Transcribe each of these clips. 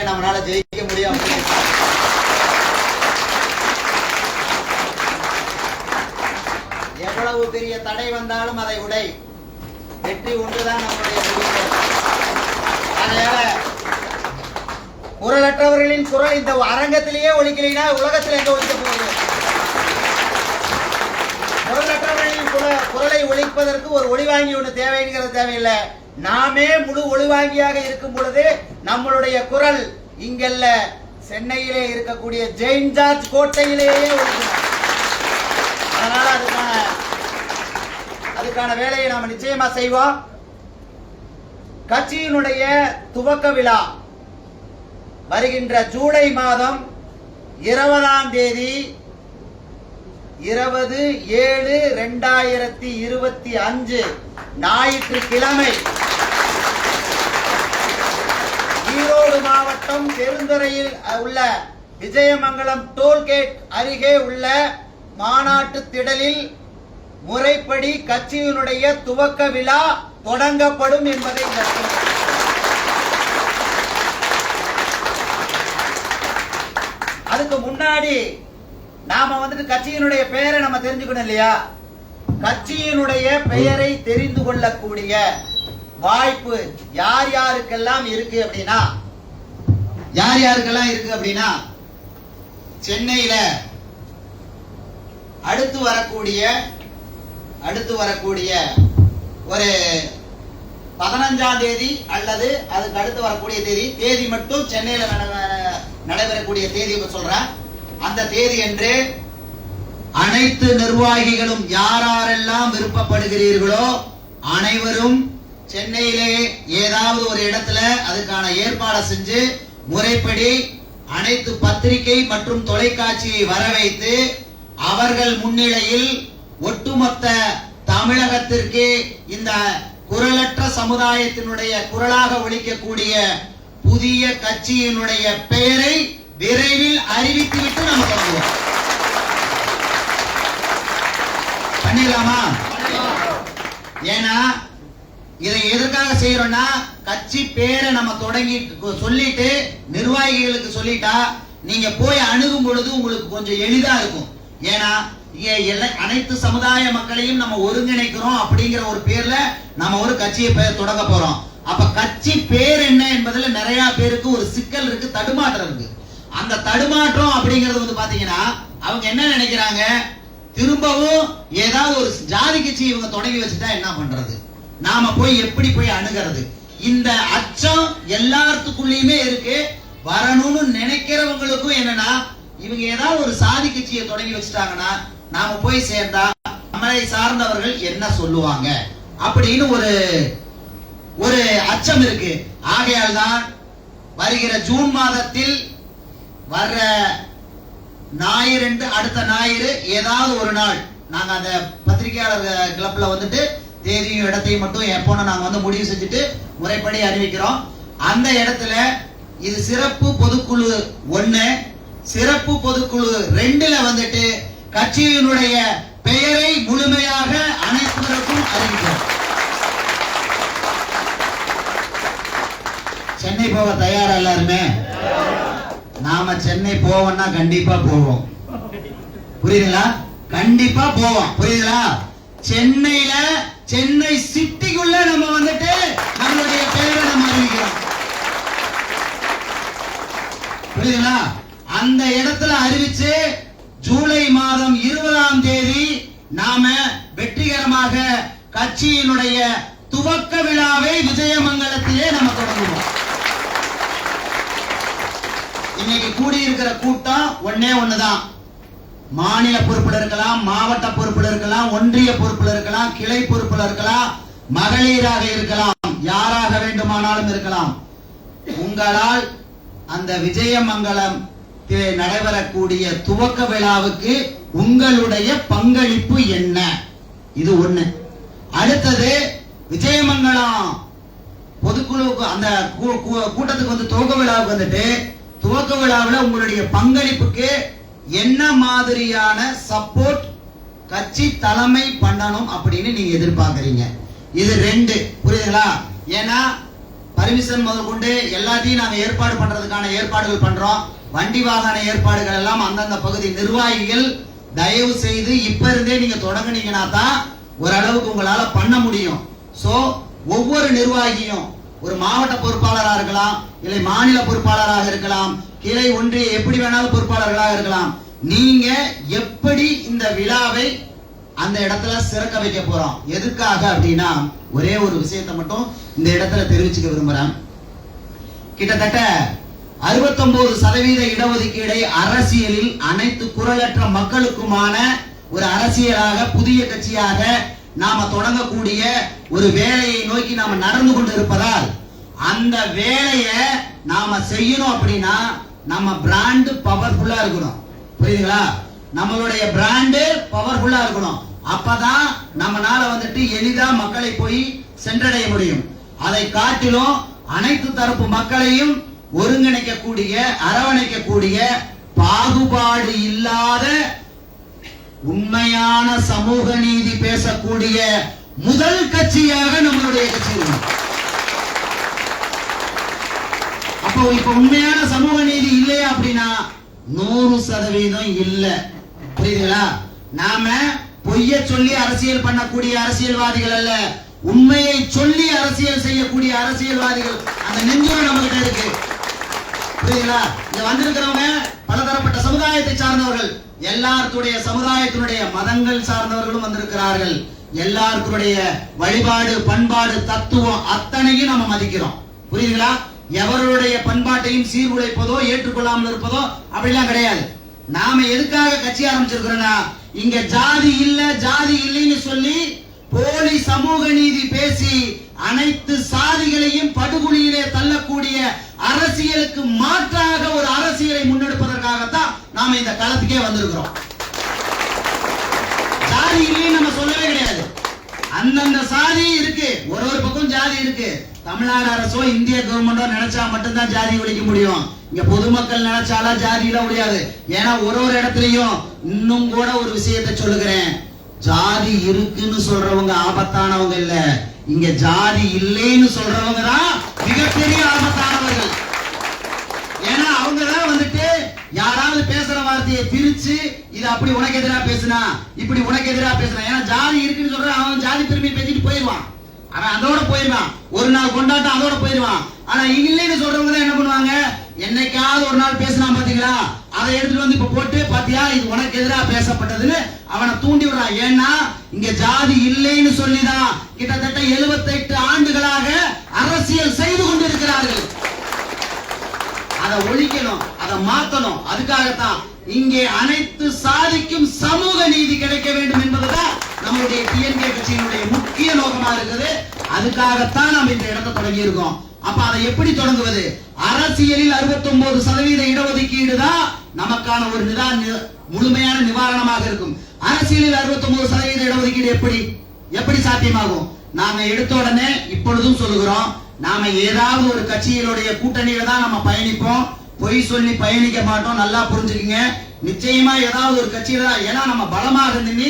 நம்மளால ஜெயிக்க முடியும். எவ்வளவு பெரிய தடை வந்தாலும் அதை உடை. வெற்றி ஒன்றுதான் நம்முடைய அதனால குரலற்றவர்களின் குரல் இந்த அரங்கத்திலேயே ஒழிக்கலைன்னா உலகத்தில் எங்க ஒழிக்க போகுது? குரலற்றவர்களின் குரலை ஒழிப்பதற்கு ஒரு ஒளிவாங்கி ஒண்ணு தேவைங்கிறது தேவையில்லை. நாமே முழு ஒளிவாங்கியாக இருக்கும் பொழுது நம்மளுடைய குரல் இங்கல்ல, சென்னையிலே இருக்கக்கூடிய ஜெயின் ஜார்ஜ் கோட்டையிலேயே ஒழிக்கணும். அதனால அதுக்கான வேலையை நாம நிச்சயமா செய்வோம். கட்சியினுடைய துவக்க விழா வருகின்ற ஜூலை மாதம் 20ஆம் தேதி 20/7/2025 ஞாயிற்றுக்கிழமை ஈரோடு மாவட்டம் பெருந்துறையில் உள்ள விஜயமங்கலம் டோல்கேட் அருகே உள்ள மாநாட்டு திடலில் முறைப்படி கட்சியினுடைய துவக்க விழா தொடங்கப்படும் என்பதை அதுக்கு முன்னாடி நாம கட்சியினுடைய பெயரை நம்ம தெரிஞ்சுக்கணும் இல்லையா? கட்சியினுடைய பெயரை தெரிந்து கொள்ளக்கூடிய வாய்ப்பு யார் யாருக்கெல்லாம் இருக்கு அப்படின்னா சென்னையில அடுத்து வரக்கூடிய ஒரு 15ஆம் தேதி அல்லது அதுக்கு அடுத்து வரக்கூடிய தேதி மட்டும் சென்னையில நடைபெறக்கூடிய தேதி சொல்றேன். அந்த தேதி என்று அனைத்து நிர்வாகிகளும் யாரெல்லாம் விருப்பப்படுகிறீர்களோ அனைவரும் சென்னையிலே ஏதாவது ஒரு இடத்துல அதுக்கான ஏற்பாடு செஞ்சு முறைப்படி அனைத்து பத்திரிகை மற்றும் தொலைக்காட்சியை வர வைத்து அவர்கள் முன்னிலையில் ஒட்டுமொத்த தமிழகத்திற்கு இந்த குரலற்ற சமுதாயத்தினுடைய குரலாக ஒலிக்கக்கூடிய புதிய கட்சியினுடைய பெயரை விரைவில் அறிவித்துவிட்டு நம்ம தொடங்குவோம். பண்ணிடலாமா? ஏன்னா இதை எதற்காக செய்யறோம்னா கட்சி பேரை நம்ம தொடங்கி சொல்லிட்டு நிர்வாகிகளுக்கு சொல்லிட்டா நீங்க போய் அணுகும் பொழுது உங்களுக்கு கொஞ்சம் எளிதா இருக்கும். ஏன்னா அனைத்து சமுதாய மக்களையும் நம்ம ஒருங்கிணைக்கிறோம் அப்படிங்கிற ஒரு பேர்ல நம்ம ஒரு கட்சியை பெயர் தொடங்க போறோம். அப்ப கட்சி பேர் என்ன என்பதுல நிறைய பேருக்கு ஒரு சிக்கல் இருக்கு, தடுமாற்றம் இருக்கு. அந்த தடுமாற்றம் அப்படிங்கிறது பாத்தீங்கன்னா அவங்க என்ன நினைக்கிறாங்க, திரும்பவும் ஏதாவது ஒரு ஜாதி கட்சி இவங்க தொடங்கி வச்சுட்டா என்ன பண்றது, நாம போய் எப்படி போய் அணுகிறது, இந்த அச்சம் எல்லாத்துக்குள்ளயுமே இருக்கு. வரணும்னு நினைக்கிறவங்களுக்கும் என்னன்னா இவங்க ஏதாவது ஒரு சாதி கட்சியை தொடங்கி வச்சுட்டாங்கன்னா நாம போய் சேர்ந்தா நம்மளை சார்ந்தவர்கள் என்ன சொல்லுவாங்க அப்படின்னு ஒரு அச்சம் இருக்கு. ஆகையால் தான் வருகிற ஜூன் மாதத்தில் வர்ற ஞாயிறு அடுத்த ஞாயிறு ஏதாவது ஒரு நாள் நாங்க அந்த பத்திரிகையாளர் கிளப்ல தேதியும் இடத்தையும் மட்டும் எப்போன்னு நாங்க முடிவு செஞ்சுட்டு முறைப்படி அறிவிக்கிறோம். அந்த இடத்துல இது சிறப்பு பொதுக்குழு 1, சிறப்பு பொதுக்குழு 2ல கட்சியினுடைய பெயரை முழுமையாக அனைவருக்கும் அறிவிக்கிறோம். சென்னை போக தயாரா எல்லாருமே? நாம சென்னை போவோம்னா கண்டிப்பா போவோம். புரியுதுங்களா? கண்டிப்பா போவோம். புரியுதுங்களா? சென்னை சிட்டிக்குள்ள நம்ம நம்மளுடைய பெயரை நம்ம அறிவிக்கிறோம். புரியுதுங்களா? அந்த இடத்துல அறிவிச்சு ஜூலை மாதம் 20ஆம் தேதி நாம வெற்றிகரமாக கட்சியினுடைய துவக்க விழாவை விஜயமங்கலத்திலே நம்ம தொடங்குவோம். இன்னைக்கு கூடியிருக்கிற கூட்டம் ஒண்ணுதான். மாநில பொறுப்புல இருக்கலாம், மாவட்ட பொறுப்புல இருக்கலாம், ஒன்றிய பொறுப்புல இருக்கலாம், கிளை பொறுப்புல இருக்கலாம், மகளிராக இருக்கலாம், யாராக வேண்டுமானாலும் இருக்கலாம். உங்களால் அந்த விஜயமங்கலம் நடைபெறக்கூடிய துவக்க விழாவுக்கு உங்களுடைய பங்களிப்பு என்ன? இது ஒண்ணு. அடுத்தது விஜயமங்கலம் பொதுக்குழுவுக்கு அந்த கூட்டத்துக்கு துவக்க விழாவுக்கு துவக்க விழாவில் உங்களுடைய பங்களிப்புக்கு என்ன மாதிரியான சப்போர்ட் கட்சி தலைமை பண்ணணும் அப்படின்னு நீங்க எதிர்பார்க்கறீங்க? இது 2. புரியுதுங்களா? ஏன்னா பர்மிஷன் முதல் கொண்டு எல்லாத்தையும் நாங்க ஏற்பாடு பண்றதுக்கான ஏற்பாடுகள் பண்றோம். வண்டி வாகன ஏற்பாடுகள் எல்லாம் அந்தந்த பகுதி நிர்வாகிகள் தயவு செய்து இப்ப இருந்தே நீங்க தொடங்குனீங்கன்னா தான் ஓரளவுக்கு உங்களால பண்ண முடியும். சோ ஒவ்வொரு நிர்வாகியும் ஒரு மாவட்ட பொறுப்பாளராக இருக்கலாம், இல்லை மாநில பொறுப்பாளராக இருக்கலாம், கிளை ஒன்றிய எப்படி வேணாலும் பொறுப்பாளர்களாக இருக்கலாம். நீங்க எப்படி இந்த விழாவை அந்த இடத்துல சிறக்க வைக்க போறோம், எதுக்காக அப்படின்னா ஒரே ஒரு விஷயத்தை மட்டும் இந்த இடத்துல தெரிவிச்சுக்க விரும்புறேன். கிட்டத்தட்ட 69% இடஒதுக்கீடை அரசியலில் அனைத்து குரலற்ற மக்களுக்குமான ஒரு அரசியலாக புதிய கட்சியாக நாம தொடங்கக்கூடிய ஒரு வேலையை நோக்கி நாம நடந்து கொண்டு இருப்பதால் அந்த வேலையை நாம செய்யணும் அப்படின்னா நம்ம பிராண்ட் பவர்ஃபுல்லா இருக்கணும். புரியுதுங்களா? நம்மளுடைய பிராண்ட் பவர்ஃபுல்லா இருக்கணும். அப்பதான் நம்மனால வந்துட்டு எளிதா மக்களை போய் சென்றடைய முடியும். அதை காட்டிலும் அனைத்து தரப்பு மக்களையும் ஒருங்கிணைக்கக்கூடிய, அரவணைக்கக்கூடிய, பாகுபாடு இல்லாத உண்மையான சமூக நீதி பேசக்கூடிய முதல் கட்சியாக நம்மளுடைய கட்சி இருக்கும். அப்போ இப்ப உண்மையான சமூக நீதி இல்லையா அப்படின்னா 100% இல்ல. புரியுதுங்களா? நாம பொய்ய சொல்லி அரசியல் பண்ணக்கூடிய அரசியல்வாதிகள் அல்ல, உண்மையை சொல்லி அரசியல் செய்யக்கூடிய அரசியல்வாதிகள் அந்த நெஞ்சோடு நம்ம கிட்ட இருக்கு. புரியுதுங்களா? இங்க வந்திருக்கிறவங்க பலதரப்பட்ட சமுதாயத்தை சார்ந்தவர்கள், எல்லாருடைய சமுதாயத்தினுடைய மதங்கள் சார்ந்தவர்களும் வந்திருக்கிறார்கள். எல்லாருடைய வழிபாடு, பண்பாடு, தத்துவம் அத்தனையும் நம்ம மதிக்கிறோம். புரியுதுங்களா? எவருடைய பண்பாட்டையும் சீர்குலைப்பதோ ஏற்றுக்கொள்ளாமல் இருப்பதோ அப்படிலாம் கிடையாது. நாம எதுக்காக கட்சி ஆரம்பிச்சிருக்கிறோம்னா, இங்க ஜாதி இல்ல ஜாதி இல்லைன்னு சொல்லி போலி சமூக நீதி பேசி அனைத்து சாதிகளையும் படுகொலியிலே தள்ளக்கூடிய அரசியலுக்கு மாற்றாக ஒரு அரசியலை முன்னெடுப்பதற்காகத்தான் நாம இந்த களத்துக்கே வந்திருக்கிறோம். ஜாதி இல்லைன்னு நம்ம சொல்லவே கிடையாது. அந்தந்த சாதி இருக்கு, ஒரு ஒரு பக்கம் ஜாதி இருக்கு. தமிழ்நாடு அரசோ இந்திய கவர்மெண்டோ நினைச்சா மட்டும்தான் ஜாதி ஒழிக்க முடியும். இங்க பொதுமக்கள் நினைச்சாலா ஜாதியில முடியாது. ஏன்னா ஒரு ஒரு இடத்துலயும் இன்னும் கூட ஒரு விஷயத்தை சொல்லுகிறேன், ஜாதி இருக்குன்னு சொல்றவங்க ஆபத்தானவங்க இல்ல, இங்க ஜாதி இல்லைன்னு சொல்றவங்க தான் மிகப்பெரிய ஆபத்தானவர்கள். ஏன்னா அவங்க தான் வந்துட்டு யாராவது பேசுற வார்த்தையை பிரிச்சு இது அப்படி உனக்கு எதிராக பேசுனா, இப்படி உனக்கு எதிராக பேசுனா. ஏன்னா ஜாதி இருக்குன்னு சொல்ற அவன் ஜாதி பெருமை பேசிட்டு போயிடுவான், அவன் அதோட போயிடுவான், ஒரு நாள் கொண்டாட்டம் அதோட போயிடுவான். ஆனா இல்லைன்னு சொல்றவங்க தான் என்ன பண்ணுவாங்க, என்னைக்காவது ஒரு நாள் பேசினா பாத்தீங்களா, அதை எடுத்துட்டு வந்து இப்ப போட்டு பாத்தியா இது உனக்கு எதிராக பேசப்பட்டதுன்னு அவனை தூண்டி விடுறான். ஏன்னா இங்க ஜாதி இல்லைன்னு சொல்லிதான் கிட்டத்தட்ட 78 ஆண்டுகளாக அரசியல் செய்து கொண்டிருக்கிறார்கள். அதை ஒழிக்கணும், அதை மாத்தணும். அதுக்காகத்தான் இங்கே அனைத்து சாதிக்கும் சமூக நீதி கிடைக்க வேண்டும் என்பதுதான் நம்மளுடைய டிஎன்கே கட்சியினுடைய முக்கிய நோக்கமா இருக்குது. அதுக்காகத்தான் நம்ம இந்த இடத்தை தொடங்கி இருக்கோம். அப்ப அதை எப்படி தொடங்குவது? அரசியலில் 69% இடஒதுக்கீடு தான் நமக்கான ஒரு முழுமையான நிவாரணமாக இருக்கும். அரசியலில் 69% இடஒதுக்கீடு எப்படி சாத்தியமாகும்? நாம எடுத்த உடனே இப்பொழுதும் சொல்லுகிறோம், நாம ஏதாவது ஒரு கட்சியினுடைய கூட்டணியில தான் நம்ம பயணிப்போம், பொய் சொல்லி பயணிக்க மாட்டோம். நல்லா புரிஞ்சுக்கங்க. நிச்சயமா ஏதாவது ஒரு கட்சியில தான். ஏன்னா நம்ம பலமாக நின்று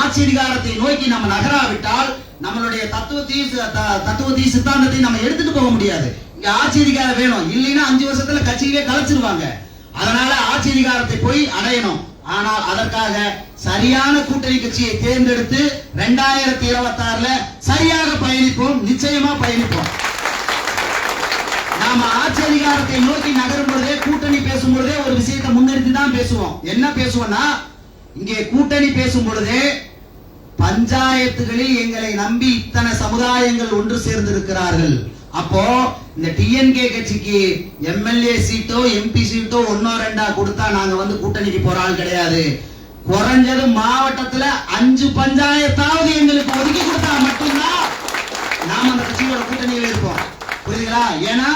ஆட்சி அதிகாரத்தை நோக்கி நம்ம நகராவிட்டால் நம்மளுடைய தத்துவத்தையும் சித்தாந்தத்தையும் நம்ம எடுத்துட்டு போக முடியாது. இங்க ஆட்சி அதிகாரம் வேணும், இல்லைன்னா 5 வருஷத்துல கட்சியிலே கலைச்சிருவாங்க. அதனால ஆட்சி அதிகாரத்தை போய் அடையணும். ஆனால் அதற்காக சரியான கூட்டணி கட்சியை தேர்ந்தெடுத்து 2026ல சரியாக பயணிப்போம், நிச்சயமா பயணிப்போம். நாம ஆட்சி அதிகாரத்தை நோக்கி நகரும் பொழுதே, கூட்டணி பேசும் பொழுதே ஒரு விஷயத்தை முன்னிறுத்தி தான் பேசுவோம். என்ன பேசுவோம்னா, இங்கே கூட்டணி பேசும் பொழுதே பஞ்சாயத்துகளில் எங்களை நம்பி இத்தனை சமுதாயங்கள் ஒன்று சேர்ந்திருக்கிறார்கள். அப்போ இந்த டிஎன்கே கட்சிக்கு எம்எல்ஏ சீட்டோ எம்பி சீட்டோ 1-2 கொடுத்தா நாங்க வந்து கூட்டணிக்கு போற ஆள் கிடையாது. குறைஞ்சது மாவட்டத்துல 5 பஞ்சாயத்தாவது எங்களுக்கு ஒதுக்கி கொடுத்தா மட்டும்தான் நாம அந்த கட்சியோட கூட்டணியில் இருப்போம். புரியுதுங்களா? ஏன்னா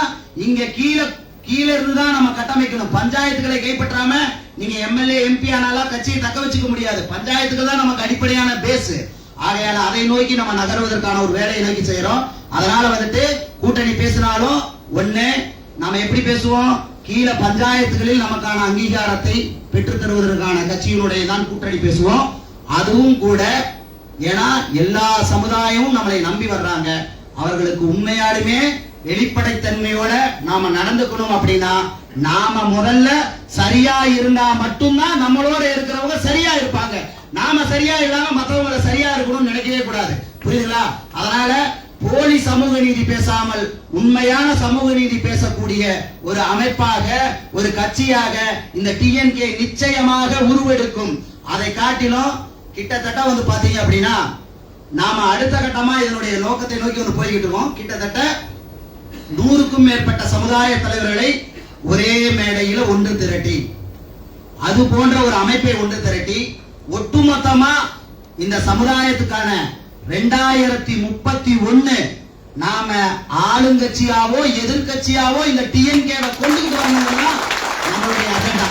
இங்க கீழே இருந்துதான் நம்ம கட்டமைக்கணும். பஞ்சாயத்துகளை கைப்பற்றாம நீங்க எம்எல்ஏ எம்பி ஆனாலும் கட்சியை தக்க வச்சுக்க முடியாது. பஞ்சாயத்துக்கு தான் நமக்கு அடிப்படையான பேஸ். ஆகையால அதை நோக்கி நம்ம நகர்வதற்கான ஒரு வேலையை நோக்கி செய்யறோம். அதனால வந்துட்டு கூட்டணி பேசினாலும் ஒண்ணு நாம எப்படி பேசுவோம், கீழே பஞ்சாயத்துகளில் நமக்கான அங்கீகாரத்தை பெற்றுத் தருவதற்கான கட்சியினுடைய தான் கூட்டணி பேசுவோம். அதுவும் கூட ஏன்னா எல்லா சமுதாயமும் நம்மளை நம்பி வர்றாங்க. அவர்களுக்கு உண்மையாலுமே வெளிப்படைத்தன்மையோட நாம நடந்துக்கணும். அப்படின்னா நாம முதல்ல சரியா இருந்தா மட்டும்தான் நம்மளோட இருக்கிறவங்க சரியா இருப்பாங்க. நாம சரியா இல்லாம மற்றவங்களை சரியா இருக்கணும்னு நினைக்கவே கூடாது. புரியுதுங்களா? அதனால போலி சமூக நீதி பேசாமல் உண்மையான சமூக நீதி பேசக்கூடிய ஒரு அமைப்பாக, ஒரு கட்சியாக இந்த டிஎன்கே நிச்சயமாக உருவெடுக்கும். அதை காட்டிலும் கிட்டத்தட்ட வந்து பாத்தீங்க அப்படின்னா நாம அடுத்த கட்டமா இதனுடைய நோக்கத்தை நோக்கி ஒன்று போய்கிட்டு இருக்கோம். கிட்டத்தட்ட 100க்கும் மேற்பட்ட சமுதாய தலைவர்களை ஒரே மேடையில ஒன்று திரட்டி, அது போன்ற ஒரு அமைப்பை ஒன்று திரட்டி ஒட்டுமொத்தமா இந்த சமுதாயத்துக்கான 2031 நாம ஆளுங்கட்சியாவோ எதிர்கட்சியாவோ இந்த டிஎன்கேவை கொண்டுகிட்டு வரணும்னா நம்மளுடைய அஜெண்டா.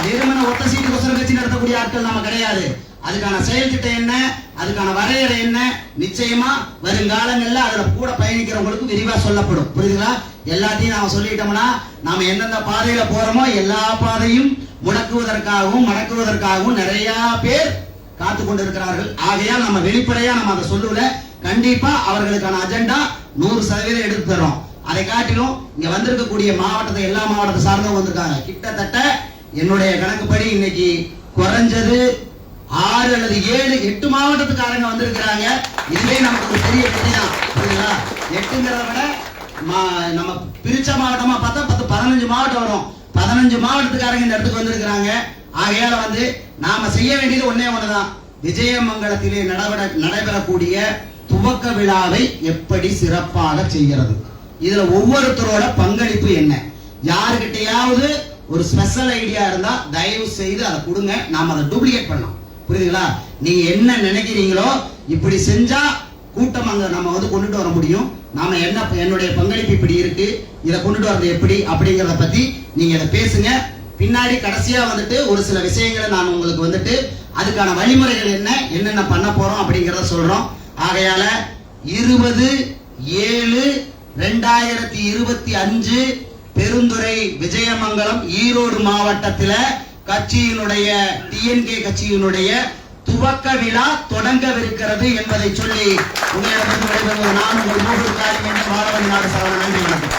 வெறுமன ஒத்த சீட்டு கொசர கட்சி நடத்தக்கூடிய ஆட்கள் நாம கிடையாது. அதுக்கான செயல் திட்டம் என்ன, அதுக்கான வரையறை என்ன, நிச்சயமா வருங்காலங்கள்ல அதுல கூட பயணிக்கிறவங்களுக்கு விரிவா சொல்லப்படும். புரியுதுங்களா? எல்லாத்தையும் நாம சொல்லிட்டோம்னா நாம எந்தெந்த பாதையில போறோமோ எல்லா பாதையும் முடக்குவதற்காகவும் மடக்குவதற்காகவும் நிறைய பேர் காத்து கொண்டிருக்கிறார்கள். ஆகையால் நம்ம வெளிப்படையா நம்ம அதை சொல்லல. கண்டிப்பா அவர்களுக்கான அஜெண்டா 100% எடுத்து தரோம். அதை காட்டிலும் இங்க வந்திருக்கக்கூடிய மாவட்டத்தை எல்லா மாவட்டத்தை சார்ந்தவங்க வந்திருக்காங்க. கிட்டத்தட்ட என்னுடைய கணக்குப்படி இன்னைக்கு குறைஞ்சது 6 அல்லது 7 8 மாவட்டத்துக்காரங்க வந்திருக்கிறாங்க. இதுவே நமக்கு ஒரு பெரிய வெற்றி தான். புரியுதுங்களா? 8ங்கிறத விட நம்ம பிரிச்ச மாவட்டமா பார்த்தா 10-15 மாவட்டம் வரும். 15 மாவட்டத்துக்காரங்க இந்த இடத்துக்கு வந்திருக்கிறாங்க. ஆகையால வந்து நாம செய்ய வேண்டியது ஒன்னே ஒண்ணுதான். விஜயமங்கலத்திலே நடைபெறக்கூடிய துவக்க விழாவை எப்படி சிறப்பாக செய்கிறது, இதுல ஒவ்வொருத்தரோட பங்களிப்பு என்ன, யாருக்கிட்டையாவது ஒரு ஸ்பெஷல் ஐடியா இருந்தா தயவு செய்து அதை கொடுங்க. நாம அதை டூப்ளிகேட் பண்ணலாம். புரியுதுங்களா? நீங்க என்ன நினைக்கிறீங்களோ இப்படி செஞ்சா கூட்டம் அங்க நம்ம வந்து கொண்டுட்டு வர முடியும். நாம என்னுடைய பங்களிப்பு இப்படி இருக்கு, இதை கொண்டுட்டு வரது எப்படி அப்படிங்கறத பத்தி நீங்க இதை பேசுங்க. பின்னாடி கடைசியா வந்துட்டு ஒரு சில விஷயங்களை நான் உங்களுக்கு வந்துட்டு அதுக்கான வழிமுறைகள் என்னென்ன பண்ண போறோம் அப்படிங்கறத சொல்றோம். ஆகையால 20/7/2025 பெருந்துறை விஜயமங்கலம் ஈரோடு மாவட்டத்தில கட்சியினுடைய டிஎன்கே கட்சியினுடைய துவக்க விழா தொடங்கவிருக்கிறது என்பதை சொல்லி உங்களிடமிருந்து விடைபெறுவது நான் உங்கள் மூன்று காரியம் என்ற மாணவன் நாடு சரவணன். நன்றி, வணக்கம்.